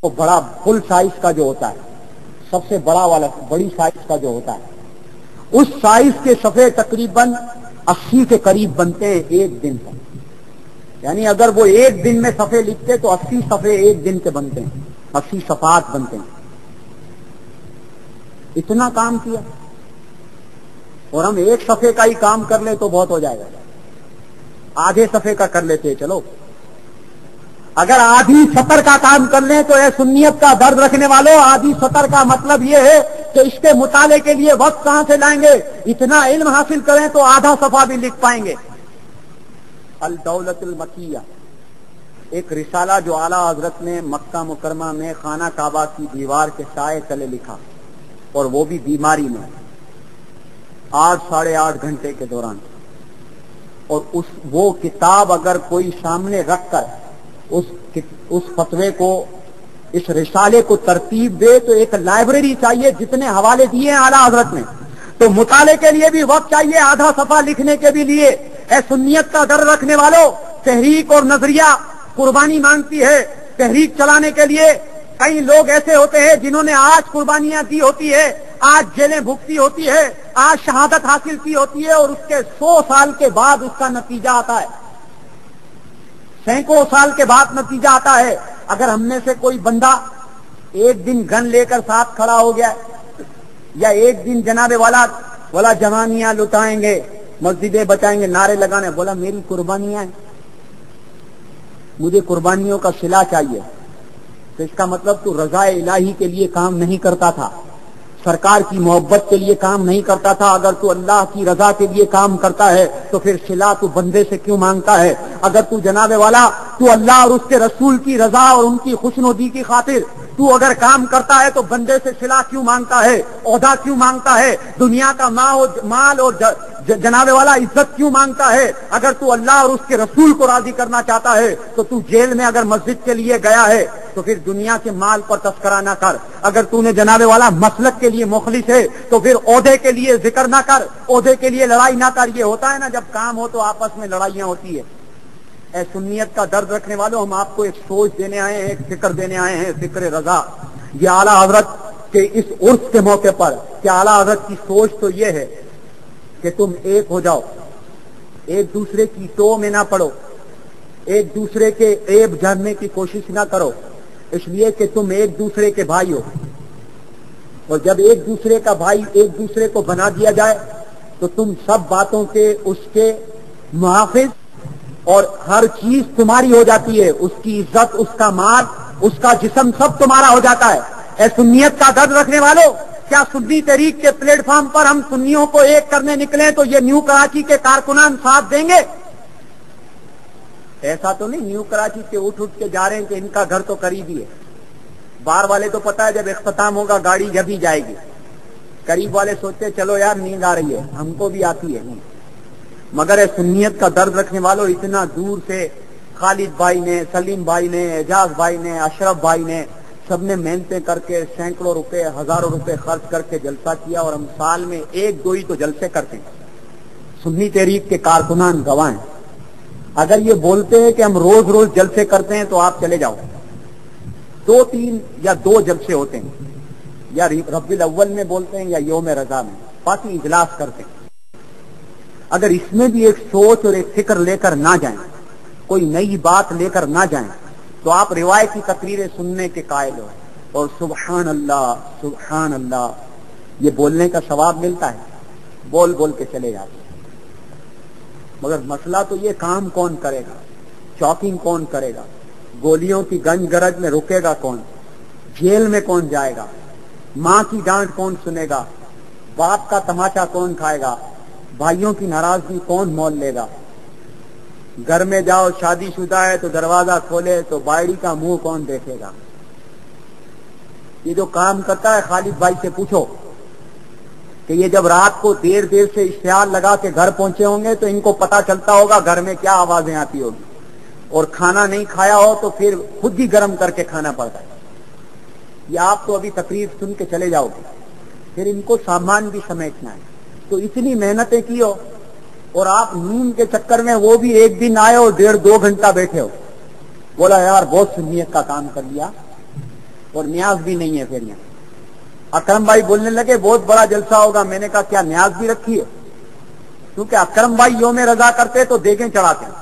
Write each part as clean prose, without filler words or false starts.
وہ بڑا full size کا جو ہوتا ہے، سب سے بڑا والا بڑی سائز کا جو ہوتا ہے، اس سائز کے صفحے تقریباً 80 کے قریب بنتے ہیں ایک دن تک. یعنی اگر وہ ایک دن میں صفحے لکھتے تو 80 صفحے ایک دن کے بنتے ہیں، 80 صفحات بنتے ہیں. اتنا کام کیا، اور ہم ایک صفحے کا ہی کام کر لیں تو بہت ہو جائے گا. آدھے صفحے کا کر لیتے چلو. اگر آدھی سطر کا کام کر لیں تو اے سنیت کا درد رکھنے والوں، آدھی سطر کا مطلب یہ ہے کہ اس کے مطالعے کے لیے وقت کہاں سے لائیں گے؟ اتنا علم حاصل کریں تو آدھا صفحہ بھی لکھ پائیں گے. الدولت المکیہ، ایک رسالہ جو اعلیٰ حضرت نے مکہ مکرمہ میں خانہ کعبہ کی دیوار کے سائے تلے لکھا، اور وہ بھی بیماری میں 8-8.5 گھنٹے کے دوران. اور وہ کتاب اگر کوئی سامنے رکھ کر اس فتوے کو، اس رسالے کو ترتیب دے تو ایک لائبریری چاہیے. جتنے حوالے دیے ہیں اعلیٰ حضرت نے، تو مطالعے کے لیے بھی وقت چاہیے، آدھا صفحہ لکھنے کے بھی لیے. اے سنیت کا در رکھنے والوں، تحریک اور نظریہ قربانی مانگتی ہے. تحریک چلانے کے لیے کئی لوگ ایسے ہوتے ہیں جنہوں نے آج قربانیاں دی ہوتی ہے، آج جیلیں بھگتی ہوتی ہے، آج شہادت حاصل کی ہوتی ہے، اور اس کے 100 سال کے بعد اس کا نتیجہ آتا ہے، سینکڑوں سال کے بعد نتیجہ آتا ہے. اگر ہم میں سے کوئی بندہ ایک دن گن لے کر ساتھ کھڑا ہو گیا، یا ایک دن جناب والا جوانیاں لٹائیں گے، مسجدیں بچائیں گے، نعرے لگانے، بولا میری قربانیاں ہیں، مجھے قربانیوں کا صلہ چاہیے، تو اس کا مطلب تو رضا الہی کے لیے کام نہیں کرتا تھا، سرکار کی محبت کے لیے کام نہیں کرتا تھا. اگر تو اللہ کی رضا کے لیے کام کرتا ہے تو پھر صلہ تو بندے سے کیوں مانگتا ہے؟ اگر تو جناب والا تو اللہ اور اس کے رسول کی رضا اور ان کی خوشنودی کی خاطر تو اگر کام کرتا ہے تو بندے سے صلہ کیوں مانگتا ہے؟ عہدہ کیوں مانگتا ہے؟ دنیا کا مال اور جناب والا عزت کیوں مانگتا ہے؟ اگر تو اللہ اور اس کے رسول کو راضی کرنا چاہتا ہے تو جیل میں اگر مسجد کے لیے گیا ہے تو پھر دنیا کے مال پر تذکرہ نہ کر. اگر تو نے جناب والا مسلک کے لیے مخلص ہے تو پھر عہدے کے لیے ذکر نہ کر، عہدے کے لیے لڑائی نہ کر. یہ ہوتا ہے نا جب کام ہو تو آپس میں لڑائیاں ہوتی ہے. اے سنیت کا درد رکھنے والوں، ہم آپ کو ایک سوچ دینے آئے ہیں، ایک فکر دینے آئے ہیں، فکر رضا. یہ اعلیٰ حضرت کے اس عرس کے موقع پر کہ اعلیٰ حضرت کی سوچ تو یہ ہے کہ تم ایک ہو جاؤ، ایک دوسرے کی ٹو میں نہ پڑو، ایک دوسرے کے عیب جاننے کی کوشش نہ کرو، اس لیے کہ تم ایک دوسرے کے بھائی ہو. اور جب ایک دوسرے کا بھائی ایک دوسرے کو بنا دیا جائے تو تم سب باتوں کے اس کے محافظ، اور ہر چیز تمہاری ہو جاتی ہے، اس کی عزت، اس کا مال، اس کا جسم سب تمہارا ہو جاتا ہے. اے سنیت کا درد رکھنے والوں، کیا سنی تحریک کے پلیٹ فارم پر ہم سنیوں کو ایک کرنے نکلیں تو یہ نیو کراچی کے کارکنان ساتھ دیں گے؟ ایسا تو نہیں نیو کراچی کے اٹھ کے جا رہے ہیں کہ ان کا گھر تو قریب ہی ہے. باہر والے تو پتا ہے جب اختتام ہوگا گاڑی جب ہی جائے گی. قریب والے سوچتے چلو یار نیند آ رہی ہے، ہم کو بھی آتی ہے. مگر اے سنیت کا درد رکھنے والوں، اتنا دور سے خالد بھائی نے، سلیم بھائی نے، اعجاز بھائی نے، اشرف بھائی نے، سب نے محنتیں کر کے سینکڑوں روپے، ہزاروں روپے خرچ کر کے جلسہ کیا، اور ہم سال میں 1-2 تو جلسے کرتے ہیں. سنی تحریک کے کارکنان گواہ ہیں. اگر یہ بولتے ہیں کہ ہم روز روز جلسے کرتے ہیں تو آپ چلے جاؤ، 2-3 یا 2 جلسے ہوتے ہیں، یا ربیع الاول میں بولتے ہیں یا یوم رضا میں، باقی اجلاس کرتے ہیں. اگر اس میں بھی ایک سوچ اور ایک فکر لے کر نہ جائیں، کوئی نئی بات لے کر نہ جائیں، تو آپ روایتی تقریریں سننے کے قائل ہو، اور سبحان اللہ سبحان اللہ یہ بولنے کا ثواب ملتا ہے، بول بول کے چلے جاتے ہیں. مگر مسئلہ تو یہ کام کون کرے گا، چاکنگ کون کرے گا، گولیوں کی گنج گرج میں رکے گا کون، جیل میں کون جائے گا، ماں کی ڈانٹ کون سنے گا، باپ کا تماشا کون کھائے گا، بھائیوں کی ناراضگی کون مول لے گا. گھر میں جاؤ، شادی شدہ ہے تو دروازہ کھولے تو بائڑی کا منہ کون دیکھے گا. یہ جو کام کرتا ہے خالد بھائی سے پوچھو کہ یہ جب رات کو دیر سے اشتہار لگا کے گھر پہنچے ہوں گے تو ان کو پتا چلتا ہوگا گھر میں کیا آوازیں آتی ہوگی، اور کھانا نہیں کھایا ہو تو پھر خود ہی گرم کر کے کھانا پڑتا ہے. یہ آپ تو ابھی تقریر سن کے چلے جاؤ گے، پھر ان کو سامان بھی سمیٹنا ہے. تو اتنی محنتیں کی ہو، اور آپ نیند کے چکر میں وہ بھی ایک دن آئے اور 1.5-2 گھنٹہ بیٹھے ہو. بولا یار بہت سنیت کا کام کر لیا. اور نیاز بھی نہیں ہے پھر یہاں۔ اکرم بھائی بولنے لگے بہت بڑا جلسہ ہوگا، میں نے کہا کیا نیاز بھی رکھی ہے؟ کیونکہ اکرم بھائی یوم رضا کرتے تو دیگیں چڑھاتے ہیں،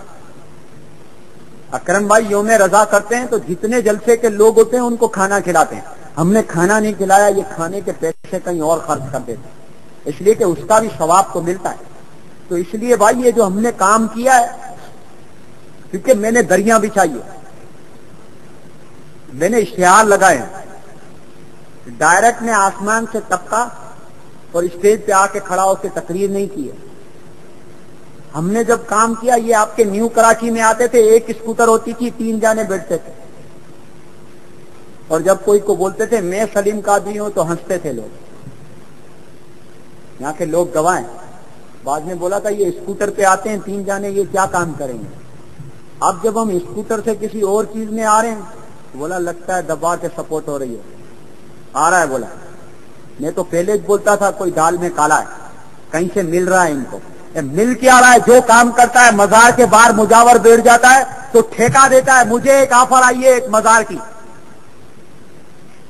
اکرم بھائی یوم رضا کرتے ہیں تو جتنے جلسے کے لوگ ہوتے ہیں ان کو کھانا کھلاتے ہیں۔ ہم نے کھانا نہیں کھلایا، یہ کھانے کے پیسے کہیں اور خرچ کر دیتے ہیں، اس لیے کہ اس کا بھی ثواب تو ملتا ہے۔ تو اس لیے بھائی یہ جو ہم نے کام کیا ہے، کیونکہ میں نے دریاں بچھائی ہے، میں نے اشتہار لگائے ہیں، ڈائریکٹ نے آسمان سے ٹپکا اور اسٹیج پہ آ کے کھڑا ہو کے تقریر نہیں کی ہے۔ ہم نے جب کام کیا، یہ آپ کے نیو کراچی میں آتے تھے، ایک اسکوٹر ہوتی تھی، 3 جانے بیٹھتے تھے، اور جب کوئی کو بولتے تھے میں سلیم قادری ہوں تو ہنستے تھے لوگ، یہاں کے لوگ گواہ ہیں۔ بعد میں بولا تھا یہ اسکوٹر پہ آتے ہیں 3 جانے، یہ کیا کام کریں گے؟ اب جب ہم اسکوٹر سے کسی اور چیز میں آ رہے ہیں، بولا لگتا ہے دبا کے سپورٹ ہو رہی ہے، آ رہا ہے۔ بولا میں تو پہلے بولتا تھا کوئی دال میں کالا ہے، کہیں سے مل رہا ہے ان کو۔ مل کیا رہا ہے؟ جو کام کرتا ہے مزار کے باہر مجاور بیٹھ جاتا ہے تو ٹھیکہ دیتا ہے۔ مجھے ایک آفر آئی ہے ایک مزار کی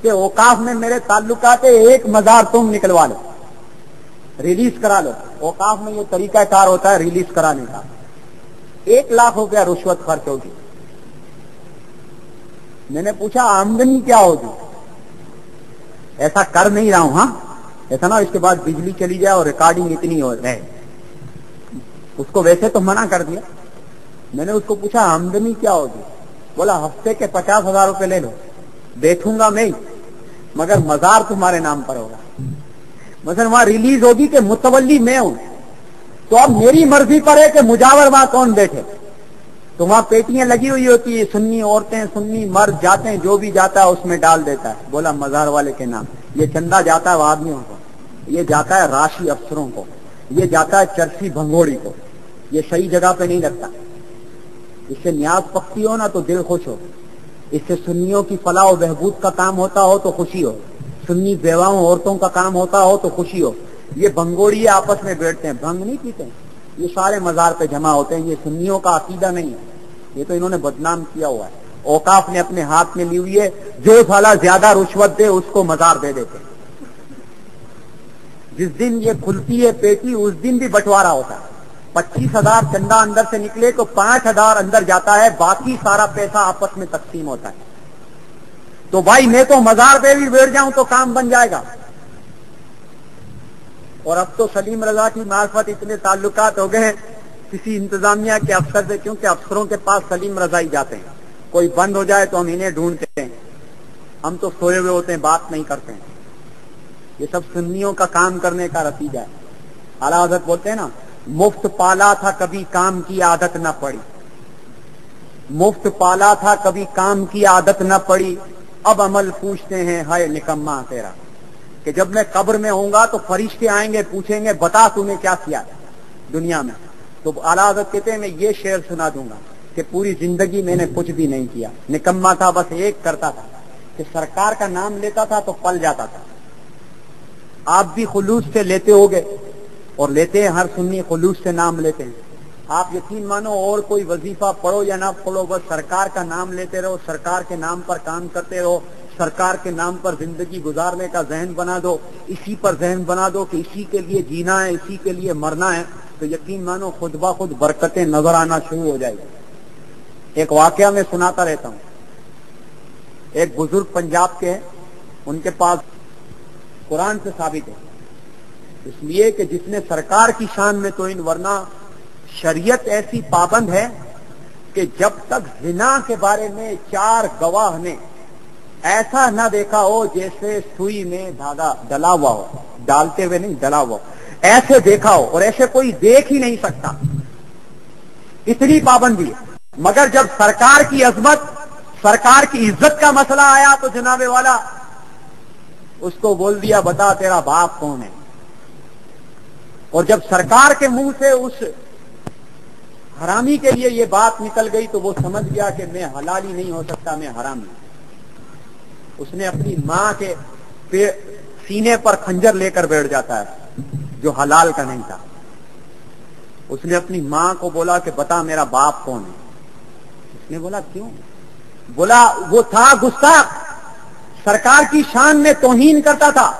کہ اوقاف میں میرے تعلقات ہے، ایک مزار تم نکلوا لو، ریلیز کرا لو۔ اوقاف میں یہ طریقہ کار ہوتا ہے ریلیز کرانے کا، 1 لاکھ روپیہ رشوت خرچ ہوگی۔ میں نے پوچھا آمدنی کیا ہوگی؟ ایسا کر نہیں رہا ہوں، ہاں ایسا نہ اس کے بعد بجلی چلی جائے اور ریکارڈنگ اتنی ہو رہے۔ اس کو ویسے تو منع کر دیا۔ میں نے اس کو پوچھا آمدنی کیا ہوگی؟ بولا ہفتے کے 50,000 روپے لے لو، بیٹھوں گا میں ہی، مگر مزار تمہارے نام پر ہوگا۔ مثلا وہاں ریلیز ہوگی کہ متولی میں ہوں، تو اب میری مرضی پر ہے کہ مجاور وہاں کون بیٹھے۔ تو وہاں پیٹیاں لگی ہوئی ہوتی ہے، سنی عورتیں سنی مرد جاتے ہیں، جو بھی جاتا ہے اس میں ڈال دیتا ہے۔ بولا مزار والے کے نام یہ چندہ جاتا ہے وہ آدمیوں کو، یہ جاتا ہے راشی افسروں کو، یہ جاتا ہے چرسی بھنگوڑی کو، یہ صحیح جگہ پہ نہیں لگتا۔ اس سے نیاز پکتی ہو نا تو دل خوش ہو، اس سے سنیوں کی فلاح و بہبود کا کام ہوتا ہو تو خوشی ہو، سنی بیواؤں عورتوں کا کام ہوتا ہو تو خوشی ہو۔ یہ بھنگوڑی آپس میں بیٹھتے ہیں، بھنگ نہیں پیتے ہیں، یہ سارے مزار پہ جمع ہوتے ہیں۔ یہ سنیوں کا عقیدہ نہیں ہے، یہ تو انہوں نے بدنام کیا ہوا ہے۔ اوقاف نے اپنے ہاتھ میں لی ہوئی ہے، جو سالہ زیادہ رشوت دے اس کو مزار دے دیتے ہیں۔ جس دن یہ کھلتی ہے پیٹی اس دن بھی بٹوارا ہوتا ہے۔ 25,000 چندہ اندر سے نکلے تو 5,000 اندر جاتا ہے، باقی سارا پیسہ آپس میں تقسیم ہوتا ہے۔ تو بھائی میں تو مزار پہ بھی بیٹھ جاؤں تو کام بن جائے گا۔ اور اب تو سلیم رضا کی معرفت اتنے تعلقات ہو گئے ہیں کسی انتظامیہ کے افسر سے، کیونکہ افسروں کے پاس سلیم رضا ہی جاتے ہیں۔ کوئی بند ہو جائے تو ہم انہیں ڈھونڈتے ہیں، ہم تو سوئے ہوئے ہوتے ہیں، بات نہیں کرتے ہیں۔ یہ سب سنیوں کا کام کرنے کا نتیجہ ہے۔ اعلیٰ حضرت بولتے ہیں نا، مفت پالا تھا کبھی کام کی عادت نہ پڑی، مفت پالا تھا کبھی کام کی عادت نہ پڑی، اب عمل پوچھتے ہیں ہائے نکما تیرا، کہ جب میں قبر میں ہوں گا تو فرشتے آئیں گے پوچھیں گے بتا تم نے کیا کیا دنیا میں۔ تو اعلیٰ حضرت کہتے ہیں میں یہ شعر سنا دوں گا کہ پوری زندگی میں نے کچھ بھی نہیں کیا، نکما تھا، بس ایک کرتا تھا کہ سرکار کا نام لیتا تھا تو پل جاتا تھا۔ آپ بھی خلوص سے لیتے ہوگے اور لیتے ہیں، ہر سنی خلوص سے نام لیتے ہیں۔ آپ یقین مانو اور کوئی وظیفہ پڑھو یا نہ پڑھو، بس سرکار کا نام لیتے رہو، سرکار کے نام پر کام کرتے رہو، سرکار کے نام پر زندگی گزارنے کا ذہن بنا دو، اسی پر ذہن بنا دو کہ اسی کے لیے جینا ہے، اسی کے لیے مرنا ہے، تو یقین مانو خود بخود برکتیں نظر آنا شروع ہو جائے گی۔ ایک واقعہ میں سناتا رہتا ہوں۔ ایک بزرگ پنجاب کے ہیں، ان کے پاس قرآن سے ثابت ہے، اس لیے کہ جس نے سرکار کی شان میں تو ان، ورنہ شریعت ایسی پابند ہے کہ جب تک زنا کے بارے میں 4 گواہ نے ایسا نہ دیکھا ہو جیسے سوئی میں دھاگا ڈلا ہوا ہو، ڈالتے ہوئے نہیں ڈلا ہوا ہو، ایسے دیکھا ہو، اور ایسے کوئی دیکھ ہی نہیں سکتا، اتنی پابندی ہے۔ مگر جب سرکار کی عظمت، سرکار کی عزت کا مسئلہ آیا تو جناب والا اس کو بول دیا بتا تیرا باپ کون ہے۔ اور جب سرکار کے منہ سے اس حرامی کے لیے یہ بات نکل گئی تو وہ سمجھ گیا کہ میں حلال ہی نہیں ہو سکتا، میں حرامی ہوں۔ اس نے اپنی ماں کے سینے پر خنجر لے کر بیٹھ جاتا ہے جو حلال کا نہیں تھا۔ اس نے اپنی ماں کو بولا کہ بتا میرا باپ کون ہے۔ اس نے بولا کیوں؟ بولا وہ تھا گستاخ، سرکار کی شان میں توہین کرتا تھا.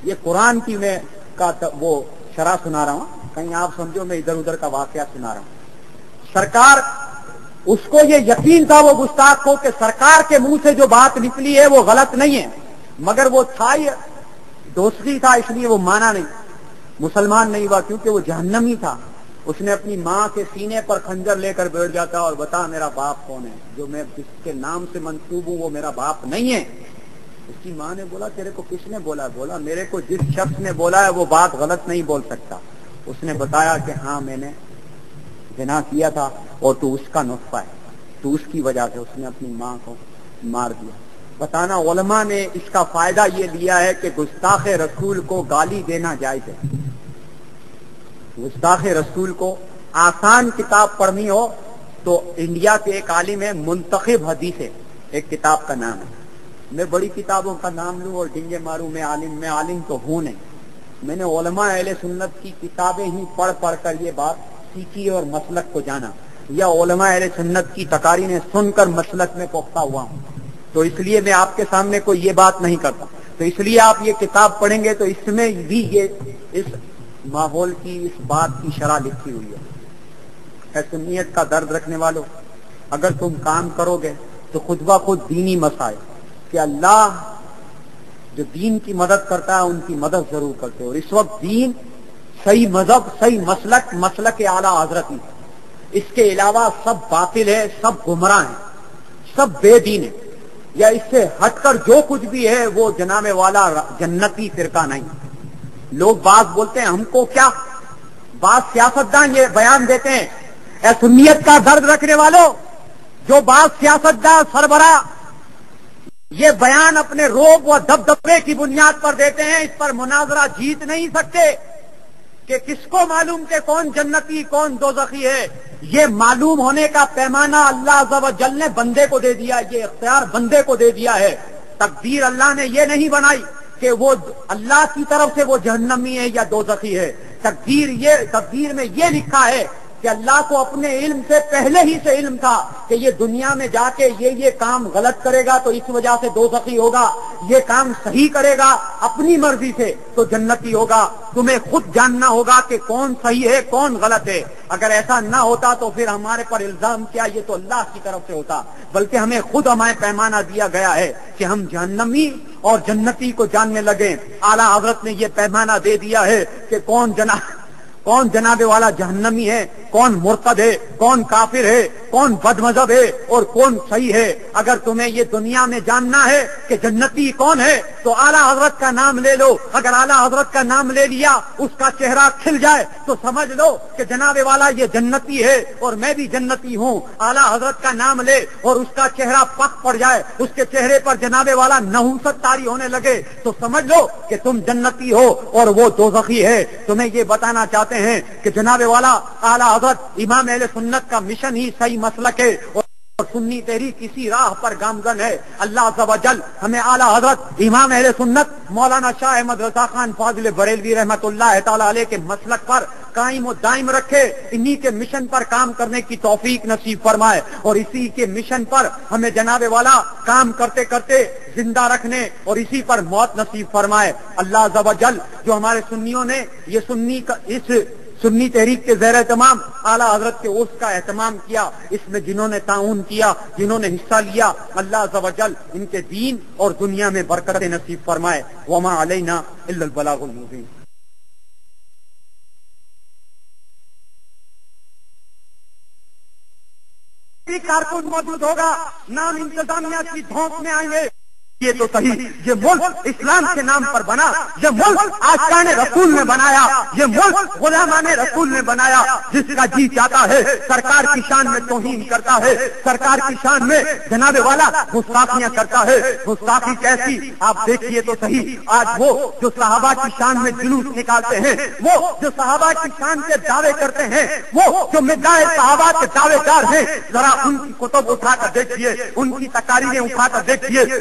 یہ قرآن کی میں کا وہ شرح سنا رہا ہوں, کہیں آپ سمجھو میں ادھر ادھر کا واقعہ سنا رہا ہوں. سرکار اس کو یہ یقین تھا وہ گستاخ کو کہ سرکار کے منہ سے جو بات نکلی ہے وہ غلط نہیں ہے, مگر وہ تھا دوسری تھا, اس لیے وہ مانا نہیں, مسلمان نہیں ہوا, کیونکہ وہ جہنمی تھا. اس نے اپنی ماں کے سینے پر خنجر لے کر بیٹھ جاتا اور بتا میرا باپ کون ہے, جو میں جس کے نام سے منسوب ہوں وہ میرا باپ نہیں ہے. اس کی ماں نے بولا تیرے کو کس نے بولا؟ بولا میرے کو جس شخص نے بولا ہے وہ بات غلط نہیں بول سکتا. اس نے بتایا کہ ہاں میں نے زنا کیا تھا اور تو اس کا نطفہ ہے, تو اس کی وجہ سے اس نے اپنی ماں کو مار دیا. بتانا علماء نے اس کا فائدہ یہ لیا ہے کہ گستاخ رسول کو گالی دینا جائز ہے. گستاخ رسول کو آسان کتاب پڑھنی ہو تو انڈیا کے ایک عالم ہے منتخب حدیث ہے, ایک کتاب کا نام ہے. میں بڑی کتابوں کا نام لوں اور ڈنگے ماروں, میں عالم تو ہوں نہیں. میں نے علماء اہل سنت کی کتابیں ہی پڑھ پڑھ کر یہ بات سیکھی اور مسلک کو جانا, یا علماء اہل سنت کی تقاریریں سن کر مسلک میں پختہ ہوا ہوں. تو اس لیے میں آپ کے سامنے کوئی یہ بات نہیں کرتا. تو اس لیے آپ یہ کتاب پڑھیں گے تو اس میں بھی یہ اس ماحول کی اس بات کی شرح لکھی ہوئی ہے. اے سنیت کا درد رکھنے والوں, اگر تم کام کرو گے تو خود بخود دینی مسائل کہ اللہ جو دین کی مدد کرتا ہے ان کی مدد ضرور کرتے. اور اس وقت دین صحیح مذہب, صحیح مسلک اعلیٰ حضرت ہی, اس کے علاوہ سب باطل ہے, سب گمراہ ہیں, سب بے دین ہے, یا اس سے ہٹ کر جو کچھ بھی ہے وہ جناب والا جنتی فرقہ نہیں. لوگ بات بولتے ہیں ہم کو کیا, بات سیاستدان یہ بیان دیتے ہیں. اے سنیت کا درد رکھنے والوں, جو بات سیاستدان سربراہ یہ بیان اپنے روب و دبدبے کی بنیاد پر دیتے ہیں, اس پر مناظرہ جیت نہیں سکتے کہ کس کو معلوم کہ کون جنتی کون دوزخی ہے. یہ معلوم ہونے کا پیمانہ اللہ عز و جل نے بندے کو دے دیا, یہ اختیار بندے کو دے دیا ہے. تقدیر اللہ نے یہ نہیں بنائی کہ وہ اللہ کی طرف سے وہ جہنمی ہے یا دوزخی ہے. تقدیر میں یہ لکھا ہے کہ اللہ کو اپنے علم سے پہلے ہی سے علم تھا کہ یہ دنیا میں جا کے یہ کام غلط کرے گا تو اس وجہ سے دوزخی ہوگا, یہ کام صحیح کرے گا اپنی مرضی سے تو جنتی ہوگا. تمہیں خود جاننا ہوگا کہ کون صحیح ہے کون غلط ہے. اگر ایسا نہ ہوتا تو پھر ہمارے پر الزام کیا, یہ تو اللہ کی طرف سے ہوتا, بلکہ ہمیں خود ہمیں پیمانہ دیا گیا ہے کہ ہم جہنمی اور جنتی کو جاننے لگیں. اعلیٰ حضرت نے یہ پیمانہ دے دیا ہے کہ کون جناب والا جہنمی ہے, کون مرتد ہے, کون کافر ہے, کون بد مذہب ہے اور کون صحیح ہے. اگر تمہیں یہ دنیا میں جاننا ہے کہ جنتی کون ہے تو اعلیٰ حضرت کا نام لے لو. اگر اعلیٰ حضرت کا نام لے لیا, اس کا چہرہ کھل جائے تو سمجھ لو کہ جناب والا یہ جنتی ہے اور میں بھی جنتی ہوں. اعلیٰ حضرت کا نام لے اور اس کا چہرہ پک پڑ جائے, اس کے چہرے پر جناب والا نحوست طاری ہونے لگے تو سمجھ لو کہ تم جنتی ہو اور وہ دوزخی ہے. تمہیں یہ بتانا چاہتے ہیں کہ جناب والا اعلیٰ حضرت امام اہل سنت کا مشن ہی صحیح مسلک ہے اور سنی تحریک کسی راہ پر گامزن ہے. اللہ عز و جل ہمیں اعلیٰ حضرت امام اہل سنت مولانا شاہ احمد رضا خان فاضل بریلوی رحمت اللہ تعالی علیہ کے مسلک پر قائم و دائم رکھے, انہی کے مشن پر کام کرنے کی توفیق نصیب فرمائے اور اسی کے مشن پر ہمیں جناب والا کام کرتے کرتے زندہ رکھنے اور اسی پر موت نصیب فرمائے. اللہ عز و جل جو ہمارے سنیوں نے یہ سنی تحریک کے زیر اہتمام اعلیٰ حضرت کے عرس کا اہتمام کیا, اس میں جنہوں نے تعاون کیا, جنہوں نے حصہ لیا, اللہ عز و جل ان کے دین اور دنیا میں برکت نصیب فرمائے. وما علینا الا البلاغ المبین. کارکن موجود ہوگا, نام انتظامیہ کی دھوک میں آئیں گے. یہ تو صحیح, یہ ملک اسلام کے نام پر بنا, یہ ملک عاشقان رسول نے بنایا, یہ ملک غلامان رسول نے بنایا. جس کا جی چاہتا ہے سرکار کی شان میں توہین کرتا ہے, سرکار کی شان میں جناب والا گستاخیاں کرتا ہے. گستاخی کیسی آپ دیکھیے تو صحیح. آج وہ جو صحابہ کی شان میں جلوس نکالتے ہیں, وہ جو صحابہ کی شان کے دعوے کرتے ہیں, وہ جو مداح صحابہ کے دعوے دار ہیں, ذرا ان کی کتب اٹھا کر دیکھیے, ان کی تقاریریں اٹھا کر دیکھیے,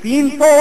300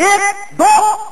1, 2,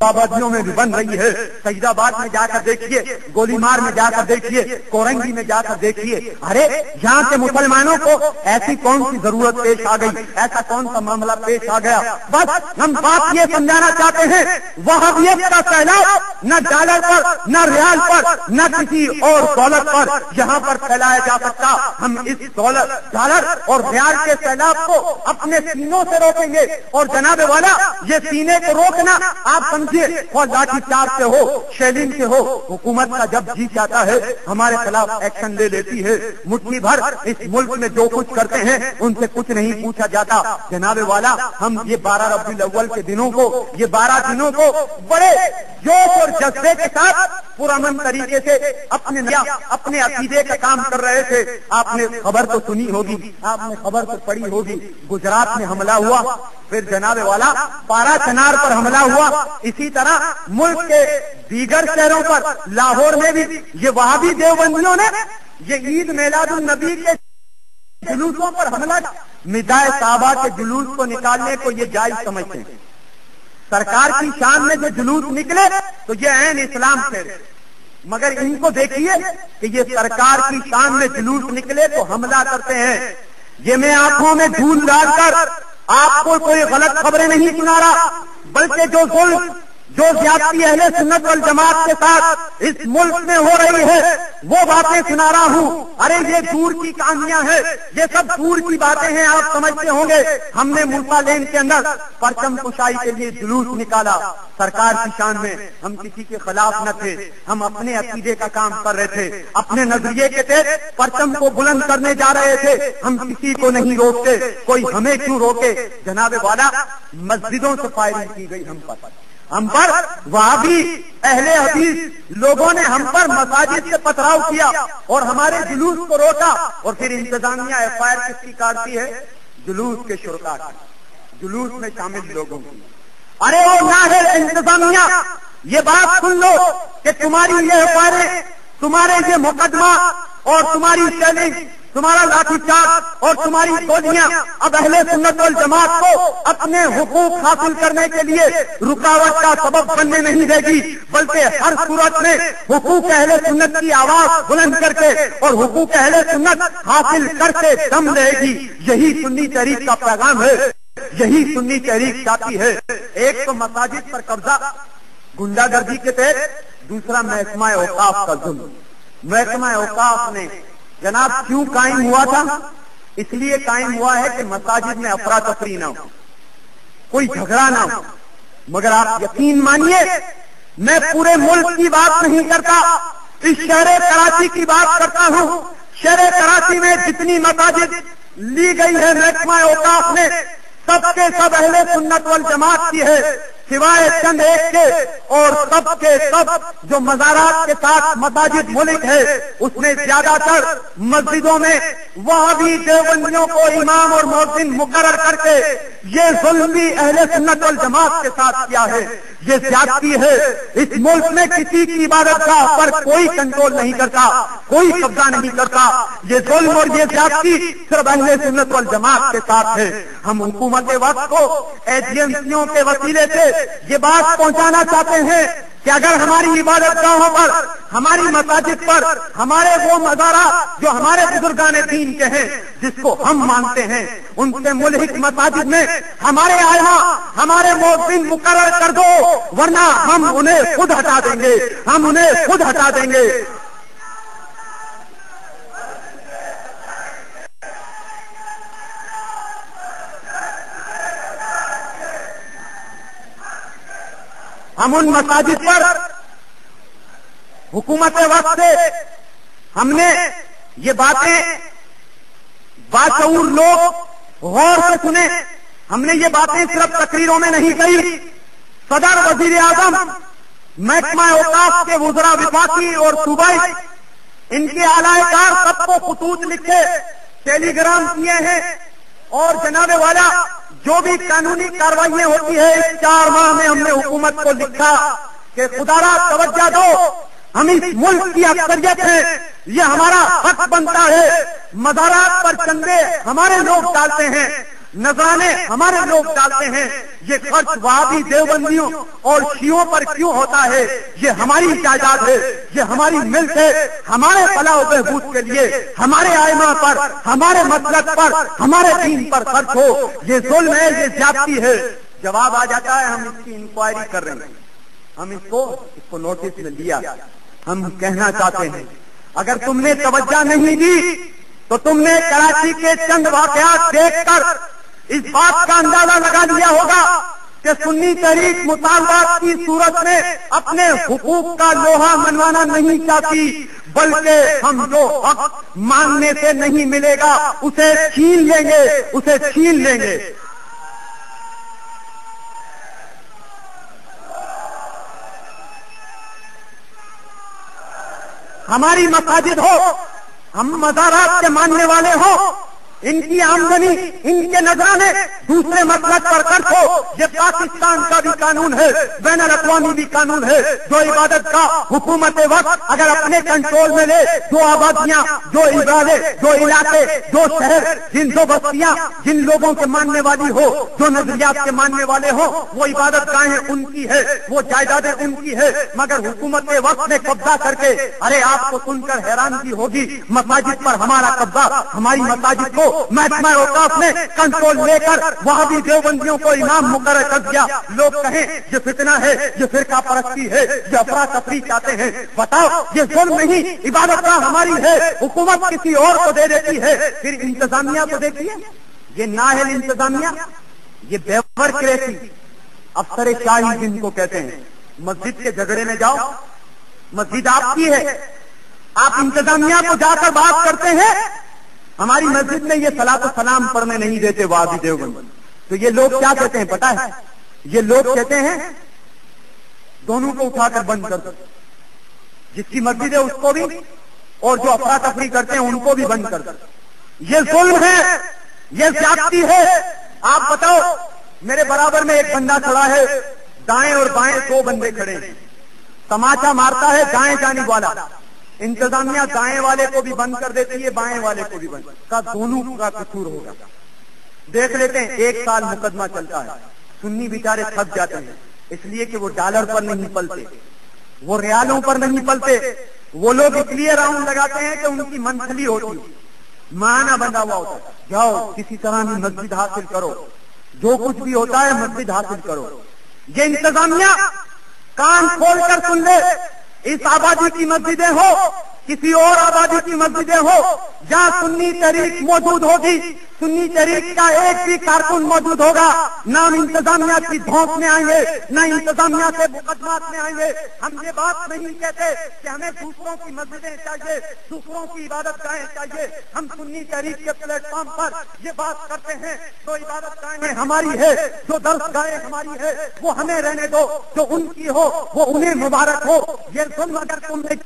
آبادیوں میں بھی بن رہی ہے. سعید آباد میں جا کر دیکھیے, گولی مار میں جا کر دیکھیے, کورنگی میں جا کر دیکھیے. ارے یہاں کے مسلمانوں کو ایسی کون سی ضرورت پیش آ گئی, ایسا کون سا معاملہ پیش آ گیا؟ بس ہم بات یہ سمجھانا چاہتے ہیں, وہابیت کا سیلاب نہ ڈالر پر, نہ ریال پر, نہ کسی اور دولت پر یہاں پر پھیلایا جا سکتا. ہم اس دولت, ڈالر اور ریال کے سیلاب کو اپنے سینوں سے روکیں گے. اور جناب والا, یہ سینے کو روکنا آپ سمجھیے, اور لاٹھی چارج سے ہو, شیلنگ سے ہو, حکومت کا جب جی چاہتا ہے ہمارے خلاف ایکشن لے لیتی ہے. مٹھی بھر اس ملک میں جو کچھ کرتے ہیں ان سے کچھ نہیں پوچھا جاتا. جناب والا, ہم یہ 12 ربیع الاول کے دنوں کو, یہ 12 دنوں کو بڑے جوش اور جذبے کے ساتھ پرامن طریقے سے اپنے عقیدے کا کام کر رہے تھے. آپ نے خبر تو سنی ہوگی, آپ نے خبر تو پڑھی ہوگی, گجرات میں حملہ ہوا, پھر جناب والا پارا چنار پر حملہ ہوا. اسی طرح ملک کے دیگر شہروں پر, لاہور میں بھی یہ وہابی دیوبندیوں نے یہ عید میلاد النبی کے جلوسوں پر حملہ, ندائے صحابہ کے جلوس کو نکالنے کو یہ جائز سمجھتے ہیں. سرکار کی شان میں جو جلوس نکلے تو یہ عین اسلام سے, مگر ان کو دیکھیے کہ یہ سرکار کی شان میں جلوس نکلے تو حملہ کرتے ہیں. یہ میں آنکھوں میں دھول ڈال کر آپ کو کوئی غلط خبریں نہیں سنا رہا, بلکہ جو ظلم, جو زیادتی اہل سنت والجماعت کے ساتھ اس ملک میں ہو رہی ہے وہ باتیں سنا رہا ہوں. ارے یہ دور کی کہانیاں ہیں, یہ سب دور کی باتیں ہیں, آپ سمجھتے ہوں گے. ہم نے ملتا لین کے اندر پرچم کشائی کے لیے جلوس نکالا سرکار کی شان میں. ہم کسی کے خلاف نہ تھے, ہم اپنے عقیدے کا کام کر رہے تھے, اپنے نظریے کے تحت پرچم کو بلند کرنے جا رہے تھے. ہم کسی کو نہیں روکتے, کوئی ہمیں کیوں روکے؟ جناب والا, مسجدوں سے فائرنگ کی گئی ہم پر وہابی اہل حدیث لوگوں نے ہم پر مساجد سے پتھراؤ کیا اور ہمارے جلوس کو روکا. اور پھر انتظامیہ FIR کس کی کاٹتی ہے؟ جلوس کے شرکا کی, جلوس میں شامل لوگوں کی. ارے وہ نااہل انتظامیہ, یہ بات سن لو کہ تمہاری یہ FIR, تمہارے یہ مقدمہ اور تمہاری شیلنگ, تمہارا لاٹھی چارج اور تمہاری گولیاں اب اہل سنت والجماعت کو اپنے حقوق حاصل کرنے کے لیے رکاوٹ کا سبب بننے نہیں دے گی, بلکہ ہر صورت میں حقوق اہل سنت کی آواز بلند کر کے اور حقوق اہل سنت حاصل کر کے دم لے گی. یہی سنی تحریک کا پیغام ہے, یہی سنی تحریک چاہتی ہے. ایک تو مساجد پر قبضہ گنڈا گردی کے تحت, دوسرا محکمہ اوقاف کا ظلم. محکمہ اوقاف نے جناب کیوں قائم ہوا تھا؟ اس لیے قائم ہوا ہے کہ مساجد میں افراتفری نہ ہو, کوئی جھگڑا نہ ہو. مگر آپ یقین مانیے, میں پورے ملک کی بات نہیں کرتا, اس شہر کراچی کی بات کرتا ہوں. شہر کراچی میں جتنی مساجد لی گئی ہے محکمہ اوقاف نے, سب کے سب اہل سنت والجماعت کی ہے, سوائے چند ایک کے. اور سب کے سب جو مزارات کے ساتھ مساجد ملک ہے, اس نے زیادہ تر مسجدوں میں وہابی دیوبندیوں کو امام اور مؤذن مقرر کر کے یہ ظلم بھی اہل سنت والجماعت کے ساتھ کیا ہے. یہ زیادتی ہے. اس ملک میں کسی کی عبادت گاہ پر کوئی کنٹرول نہیں کرتا, کوئی قبضہ نہیں کرتا. یہ ظلم اور یہ زیادتی صرف اہل سنت والجماعت کے ساتھ ہے. ہم حکومت وقت کو ایجنسیوں کے وسیلے سے یہ بات پہنچانا چاہتے ہیں کہ اگر ہماری عبادت گاہوں پر, ہماری مساجد پر, ہمارے وہ مزارات جو ہمارے بزرگان دین کے ہیں جس کو ہم مانتے ہیں, ان سے ملحق مساجد میں ہمارے آیا ہمارے مؤذن مقرر کر دو, ورنہ ہم انہیں خود ہٹا دیں گے, ہم انہیں خود ہٹا دیں گے. ہم ان مساجد پر حکومت وقت سے ہم نے یہ باتیں باشعور لوگ غور سے سنے. ہم نے یہ باتیں صرف تقریروں میں نہیں کہی. صدر, وزیر اعظم, محکمہ اوقاف کے وزراء وفاقی اور صوبائی, ان کے اعلی کار سب کو خطوط لکھے, ٹیلی گرام کیے ہیں. اور جناب والا, جو بھی قانونی کارروائیاں ہوتی ہے اس 4 ماہ میں ہم نے حکومت کو لکھا کہ خدا را توجہ دو, ہم اس ملک کی اکثریت ہیں, یہ ہمارا حق بنتا ہے. مزارات پر چندے ہمارے لوگ ڈالتے ہیں, نذرانے ہمارے لوگ ڈالتے ہیں، یہ خرچ وہابی دیوبندیوں اور شیعوں پر کیوں ہوتا ہے؟ یہ ہماری جائیداد ہے، یہ ہماری ملک ہے، ہمارے فلاح و بہبود کے لیے ہمارے ائمہ پر، ہمارے مسلک پر، ہمارے دین پر خرچ ہو، یہ ظلم ہے، یہ زیادتی ہے۔ جواب آ جاتا ہے ہم اس کی انکوائری کر رہے ہیں، ہم اس کو نوٹس میں لیا۔ ہم کہنا چاہتے ہیں اگر تم نے توجہ نہیں دی تو تم نے کراچی کے چند واقعات دیکھ کر اس بات کا اندازہ لگا لیا ہوگا کہ سنی تحریک مطالبات کی صورت میں اپنے حقوق کا لوہا منوانا نہیں چاہتی، بلکہ ہم جو حق مانگنے سے نہیں ملے گا اسے چھین لیں گے، اسے چھین لیں گے۔ ہماری مساجد ہو، ہم مزارات کے ماننے والے ہو، ان کی آمدنی، ان کے نذرانے دوسرے مسلک پر خرچ ہو، یہ پاکستان کا بھی قانون ہے، بین الاقوامی بھی قانون ہے۔ جو عبادت کا حکومت وقت اگر اپنے کنٹرول میں لے، جو آبادیاں، جو ادارے، جو علاقے، جو شہر، جو بستیاں جن لوگوں کے ماننے والی ہو، جو نظریات کے ماننے والے ہو، وہ عبادت گاہیں ان کی ہے، وہ جائیدادیں ان کی ہے، مگر حکومت وقت نے قبضہ کر کے، ارے آپ کو سن کر حیرانگی ہوگی، مساجد پر ہمارا قبضہ، ہماری مساجد کو محکمہ اوقاف نے کنٹرول لے کر وہابی دیوبندیوں کو امام مقرر کر دیا۔ لوگ کہیں یہ فتنہ ہے، یہ فرقہ پرستی ہے، یہ افراتفری چاہتے ہیں، بتاؤ یہ ظلم نہیں، عبادت گاہ ہماری ہے، حکومت کسی اور کو دے دیتی ہے۔ پھر انتظامیہ کو دیکھیے، یہ نااہل انتظامیہ، یہ بیورکریسی، افسر شاہی جن کو کہتے ہیں۔ مسجد کے جھگڑے میں جاؤ، مسجد آپ کی ہے، آپ انتظامیہ کو جا کر بات کرتے ہیں ہماری مسجد میں یہ صلاۃ و سلام پڑھنے نہیں دیتے وہابی دیوبند، تو یہ لوگ کیا کہتے ہیں پتہ ہے؟ یہ لوگ کہتے ہیں دونوں کو اٹھا کر بند کر دو، جس کی مسجد ہے اس کو بھی، اور جو افراتفری کرتے ہیں ان کو بھی بند کر دو۔ یہ ظلم ہے، یہ زیادتی ہے۔ آپ بتاؤ، میرے برابر میں ایک بندہ کھڑا ہے، دائیں اور بائیں دو بندے کھڑے ہیں، تماچا مارتا ہے دائیں جانب والا، انتظامیہ دائیں والے کو بھی بند کر دیتی ہے، بائیں والے کو بھی بند کا، دونوں کا قصور ہوگا۔ دیکھ لیتے ہیں، 1 سال مقدمہ چلتا ہے، سنی بیچارے تھک جاتے ہیں، اس لیے کہ وہ ڈالر پر نہیں پلتے، وہ ریالوں پر نہیں پلتے، وہ لوگ اس لیے راؤنڈ لگاتے ہیں کہ ان کی منتھلی ہوتی ہے، ماہانہ بندہ ہوا ہوتا ہے، جاؤ کسی طرح بھی مسجد حاصل کرو، جو کچھ بھی ہوتا ہے مسجد حاصل کرو۔ یہ انتظامیہ کان کھول کر سن لے، اس آبادی کی مسجدیں ہو، کسی اور آبادی کی مسجدیں ہو، جہاں سنی تحریک موجود ہوگی، سنی تحریک کا ایک بھی کارکن موجود ہوگا، نہ ہم انتظامیہ کی دھوک میں آئیں گے، نہ انتظامیہ کے مقدمات میں آئیں گے۔ ہم یہ بات نہیں کہتے کہ ہمیں دوسروں کی مسجدیں چاہیے، دوسروں کی عبادت گاہیں چاہیے۔ ہم سنی تحریک کے پلیٹ فارم پر یہ بات کرتے ہیں، جو عبادت گاہیں ہماری ہے، جو درس گاہیں ہماری ہے، وہ ہمیں رہنے دو، جو ان کی ہو وہ انہیں مبارک ہو۔ یہ ظلم اگر تم نے